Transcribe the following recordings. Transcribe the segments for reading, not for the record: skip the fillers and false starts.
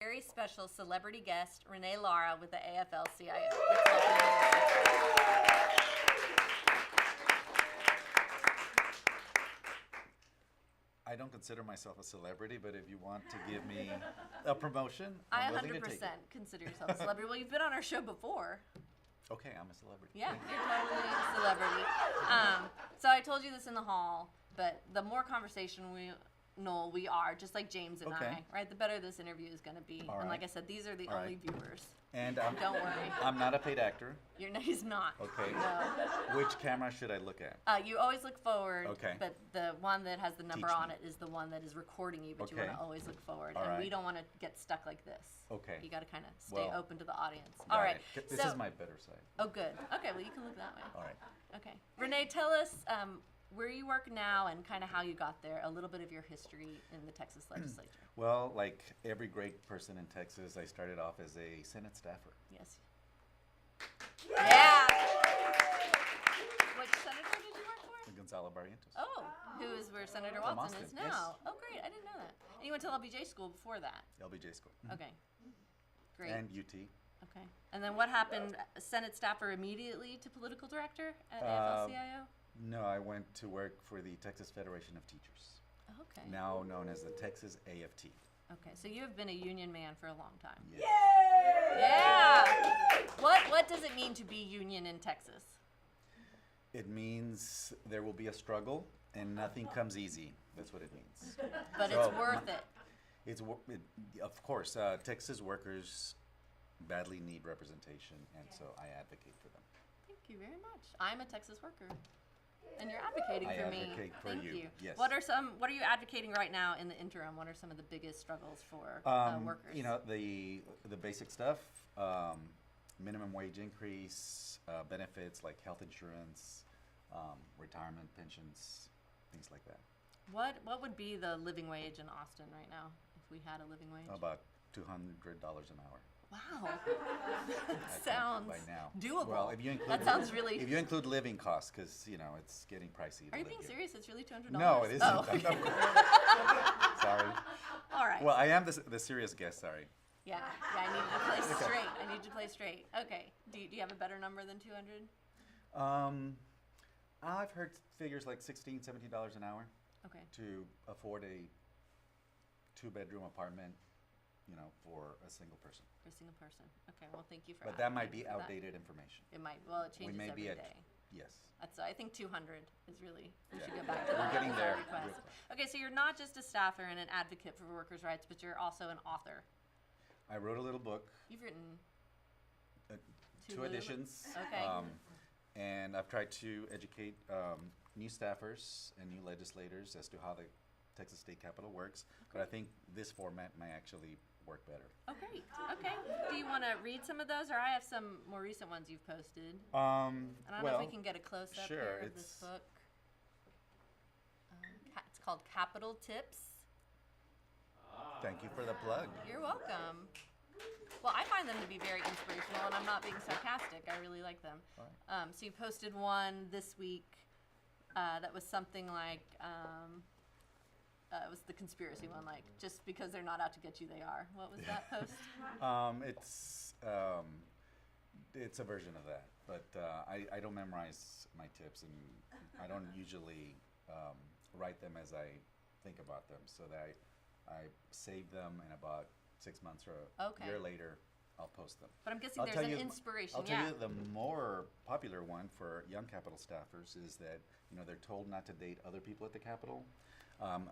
very special celebrity guest, Rene Lara with the AFL-CIO. Let's welcome her. I don't consider myself a celebrity, but if you want to give me a promotion, I I'm willing to 100% take it. consider yourself a celebrity. Well, you've been on our show before. Okay, I'm a celebrity. Yeah, you're totally a celebrity. So I told you this in the hall, but the more conversation we are, just like James and Okay. I, right? The better this interview is going to be. All And like I right. said, these are the All only right. viewers. And Don't worry. I'm not a paid actor. He's not. Okay. No. Which camera should I look at? You always look forward, Okay. but the one that has the number Teach on me. it is the one that is recording you, but you Okay. want to always look forward. All and we right. don't want to get stuck like this. Okay. You got to kind of stay Well, open to the audience. Got All right. it. This is my better side. Oh, good. Okay, well, you can look that way. All right. Okay. Renee, tell us where you work now and kind of how you got there, a little bit of your history in the Texas legislature. Well, like every great person in Texas, I started off as a Senate staffer. Yes. Yeah. Which senator did you work for? Gonzalo Barrientos. Oh, who is where Senator From Watson is Austin, yes. now. Oh, great. I didn't know that. And you went to LBJ school before that. LBJ school. Okay. Great. And UT. Okay. And then what happened? Senate staffer immediately to political director at AFL-CIO? No, I went to work for the Texas Federation of Teachers, Okay. now known as the Texas AFT. Okay, so you have been a union man for a long time. Yeah. Yeah. What does it mean to be union in Texas? It means there will be a struggle and nothing comes easy. That's what it means. But So, it's worth it. Of course, Texas workers badly need representation, and so I advocate for them. Thank you very much. I'm a Texas worker, and you're advocating I for me. advocate for Thank you, yes. What are you advocating right now in the interim? What are some of the biggest struggles for workers? You know, the basic stuff, minimum wage increase, benefits like health insurance, retirement pensions, things like that. What would be the living wage in Austin right now if we had a living wage? About $200 an hour. Wow. I Sounds think by now. doable. Well, if you include That sounds really. if you include living costs, because you know it's getting pricey. to Are you live being here. serious? It's really $200? No, it isn't. Oh, okay. Of course. Sorry. All right. Well, I am the serious guest. Sorry. Yeah, I need to play straight. I need to play straight. Okay. Do you have a better number than 200? I've heard figures like $16, $17 an hour Okay. to afford a 2-bedroom apartment, you know, for a single person. For a single person. Okay. Well, thank you for. But that might advocating be for that. outdated information. It might. Well, it changes may every be day. Yes. I think 200 is really. We Yeah. should go back to We're that. getting as our there. request. Okay, so you're not just a staffer and an advocate for workers' rights, but you're also an author. I wrote a little book, You've written two little- editions. Okay. And I've tried to educate new staffers and new legislators as to how the Texas State Capitol works. But I think this format may actually work better. Oh, great. Okay. Do you want to read some of those, or I have some more recent ones you've posted? I Well, don't know if we can get a close up sure, here of this it's- book. It's called Capital Tips. thank you for the plug. You're welcome. Well, I find them to be very inspirational, and I'm not being sarcastic. I really like them. All So you posted one this week that was something like, it was the conspiracy one, like, just because they're not out to get you, they are. What was that post? It's a version of that, but I don't memorize my tips, and I don't usually write them as I think about them, so that I save them, and about 6 months or Okay. a year later, I'll post them. But I'm guessing I'll there's tell an you- inspiration. I'll tell Yeah. you the more popular one for young Capitol staffers is that, you know, they're told not to date other people at the Capitol,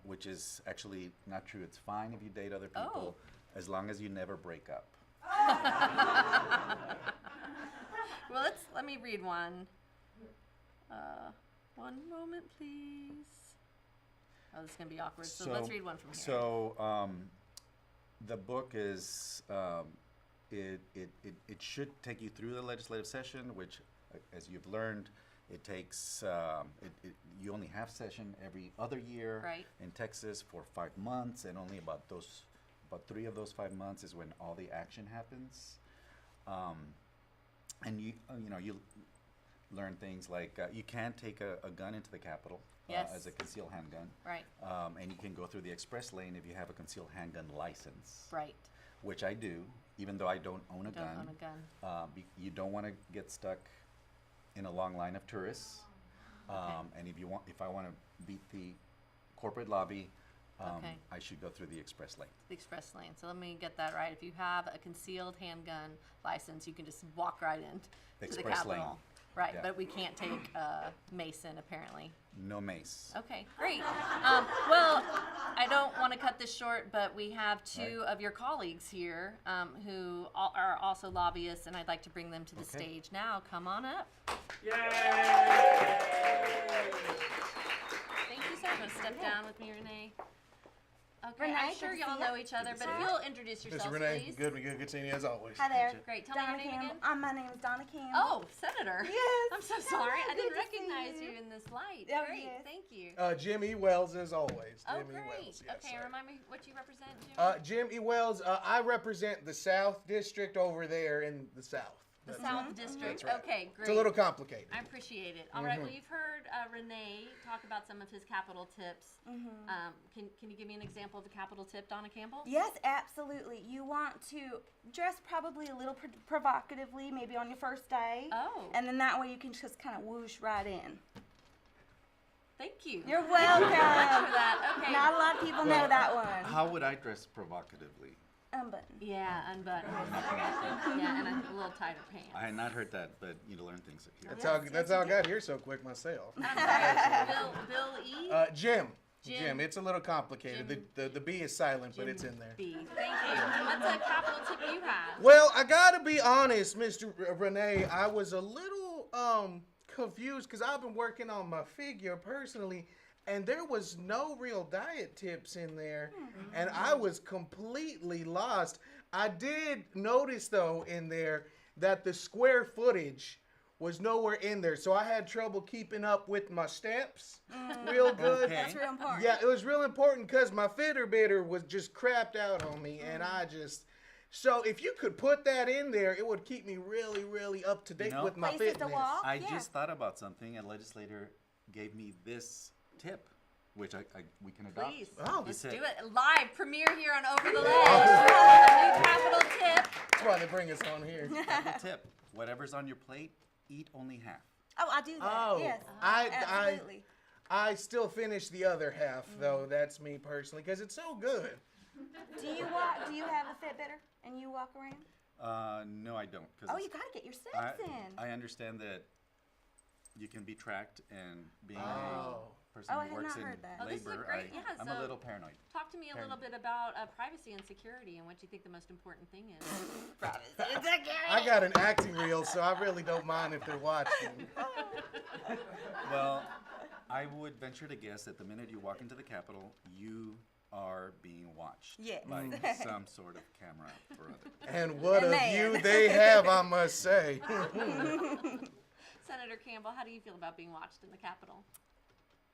which is actually not true. It's fine if you date other people as long as you never break up. Well, let me read one. One moment, please. Oh, this is gonna be awkward. So let's read one from here. So the book is it should take you through the legislative session, which, as you've learned, it takes you only have session every other year Right. in Texas for 5 months, and only about 3 of those 5 months is when all the action happens. And you learn things like you can take a gun into the Capitol Yes. as a concealed handgun. Right. And you can go through the express lane if you have a concealed handgun license. Right. which I do, even though I don't own a Don't gun. own a gun. You don't want to get stuck in a long line of tourists. And if I want to beat the corporate lobby, Okay. I should go through the express lane. The express lane. So let me get that right. If you have a concealed handgun license, you can just walk right in to the Express lane. Capitol. Right, Yeah. but we can't take Mason apparently. No mace. Okay, great. Well, I don't want to cut this short, but we have two of your colleagues here who are also lobbyists, and I'd like to bring them to the stage now. Come on up. Yay! Thank you, sir. I'm going to step down with me, Renee. Okay, Renee, I'm sure good to y'all see ya. know each other, but if you'll introduce yourselves, Mr. Renee, please. good, we good seeing you as always. Hi there. Great. Tell me your name again. My name is Donna Campbell. Oh, Senator. Yes. I'm so Hello, sorry. I didn't good to see recognize you. you in this light. Oh, Great. yes. Thank you. Jim E. Wells as always. Oh, Jim E. great. Wells, yes, Okay, sir. remind me what you represent, Jim? Jim E. Wells, I represent the South District over there in the South. The That's South right. District. That's right. Okay, great. It's a little complicated. I appreciate it. All right. Well, you've heard Renee talk about some of his capital tips. Can you give me an example of a capital tip, Donna Campbell? Yes, absolutely. You want to dress probably a little provocatively, maybe on your first day. Oh. And then that way you can just kind of whoosh right in. Thank you. You're Thank welcome. you very much for that. Okay. Not a lot of people know that one. How would I dress provocatively? Unbutton. Yeah, unbuttoned. Yeah, and a little tighter pants. I had not heard that, but you learn things here. That's how I got here so quick myself. I'm sorry. Bill E. Jim. Jim. It's a little complicated. Jim. The B is silent, but Jim it's in there. B. Thank you. What's a capital tip you have? Well, I gotta be honest, Mr. Renee. I was a little confused because I've been working on my figure personally, and there was no real diet tips in there, and I was completely lost. I did notice though in there that the square footage was nowhere in there, so I had trouble keeping up with my steps real good. Okay. That's real important. Yeah, it was real important because my fitter bidder was just crapped out on me, and so if you could put that in there, it would keep me really, really up to date You know, with my Places to fitness. walk. I Yeah. just thought about something. A legislator gave me this tip, which we can adopt. Please. Oh. Let's He do said- it live premiere here on Over the Ledge. A new capital tip. That's why they bring us on here. Capital tip: whatever's on your plate, eat only half. Oh, I do that. Oh, yes. I Absolutely. still finish the other half though. That's me personally because it's so good. Do you walk? Do you have a Fitbitter and you walk around? No, I don't. Cause Oh, you gotta get your steps in. I understand that you can be tracked, and being Oh. a person Oh, I who had works not in heard that. Oh, this is a labor, great- yeah, I'm so- a little paranoid. Talk to me a little bit about privacy and security and what you think the most important thing is. I got an acting reel, so I really don't mind if they're watching. Well, I would venture to guess that the minute you walk into the Capitol, you are being watched Yes. by some sort of camera or other. And what And a man. view they have, I must say. Senator Campbell, how do you feel about being watched in the Capitol?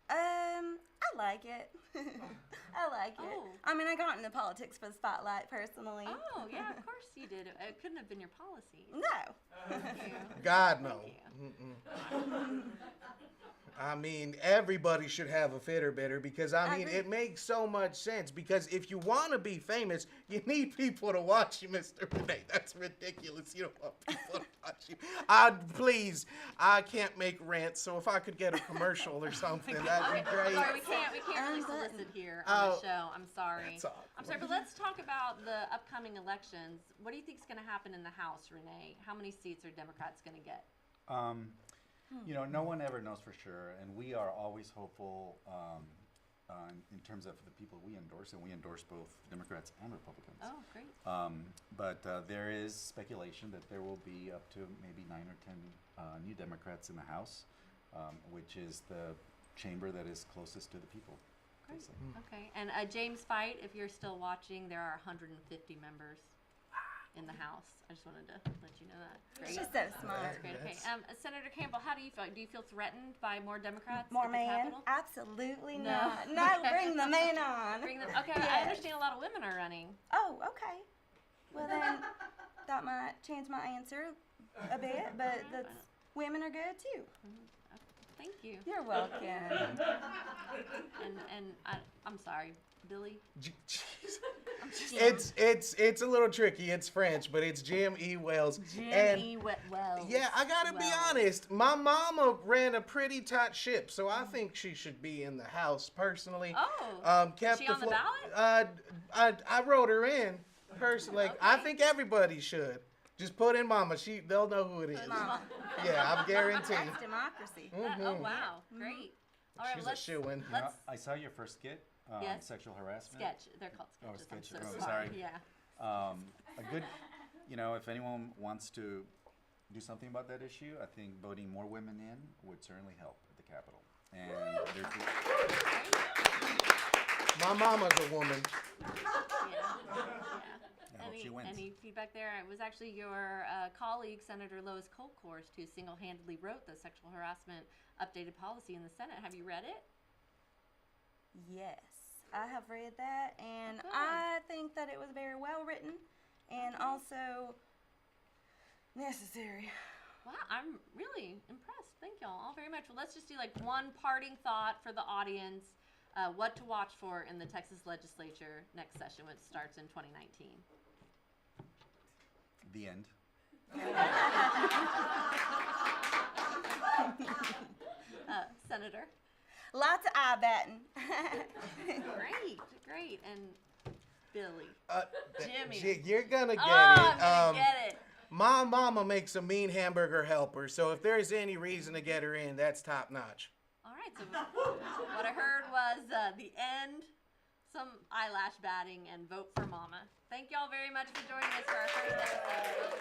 I like it. I like it. Oh. I mean, I got into politics for the spotlight personally. Oh, yeah, of course you did. It couldn't have been your policy. No. Thank you. God, no. Thank you. I mean, everybody should have a fitter bidder because, I mean, agree. it makes so much sense. Because if you want to be famous, you need people to watch you, Mr. Renee. That's ridiculous. You don't want people to watch you. Please, I can't make rent, so if I could get a commercial or something, that'd be great. Sorry, we can't really solicit here on the show. I'm sorry. That's awkward. I'm sorry, but let's talk about the upcoming elections. What do you think is going to happen in the House, Renee? How many seats are Democrats going to get? You know, no one ever knows for sure, and we are always hopeful in terms of the people we endorse, and we endorse both Democrats and Republicans. Oh, great. But there is speculation that there will be up to maybe 9 or 10 new Democrats in the House, which is the chamber that is closest to the people. Great. basically. Okay. And James Fight, if you're still watching, there are 150 members in the House. I just wanted to let you know that. Great. She's so smart. That's great. Okay. Senator Campbell, how do you feel? Do you feel threatened by more Democrats More at the man? Capitol? Absolutely No. not. No, Okay. bring the man on. Bring them. Okay. I Yes. understand a lot of women are running. Oh, okay. Well then, that might change my answer a bit, but women are good too. Thank you. You're welcome. And I'm sorry. Billy? Jeez. I'm just It's a little tricky. It's French, but it's Jim E. Wells. Jim And E. Wells. yeah, I gotta be Wells. honest. My mama ran a pretty tight ship, so I think she should be in the House personally. Oh, Kept is she on the ballot? I wrote her in personally. I Okay. think everybody should. Just put in Mama. They'll know who it is. Mama. Yeah, I'm guaranteed. That's democracy. Oh wow, great. All right, She's a let's shoo-in. You know, let's I saw your first skit, Yes. sexual harassment. sketch. They're called Oh, sketches. sketch. I'm so Oh, sorry. Yeah. A good, if anyone wants to do something about that issue, I think voting more women in would certainly help at the Capitol. And there's, My mama's a woman. I hope she wins. Any feedback there? It was actually your colleague, Senator Lois Kolkhorst, who single-handedly wrote the sexual harassment updated policy in the Senate. Have you read it? Yes, I have read that, and Good. I think that it was very well written and also necessary. Wow, I'm really impressed. Thank y'all all very much. Well, let's just do like one parting thought for the audience. What to watch for in the Texas Legislature next session, which starts in 2019. the end. Senator. Lots of eye batting. Great. And Billy. Jimmy. You're gonna get I'm it. gonna get it. My mama makes a mean hamburger helper, so if there's any reason to get her in, that's top notch. All right, so what I heard was the end, some eyelash batting, and vote for Mama. Thank y'all very much for joining us for our first episode.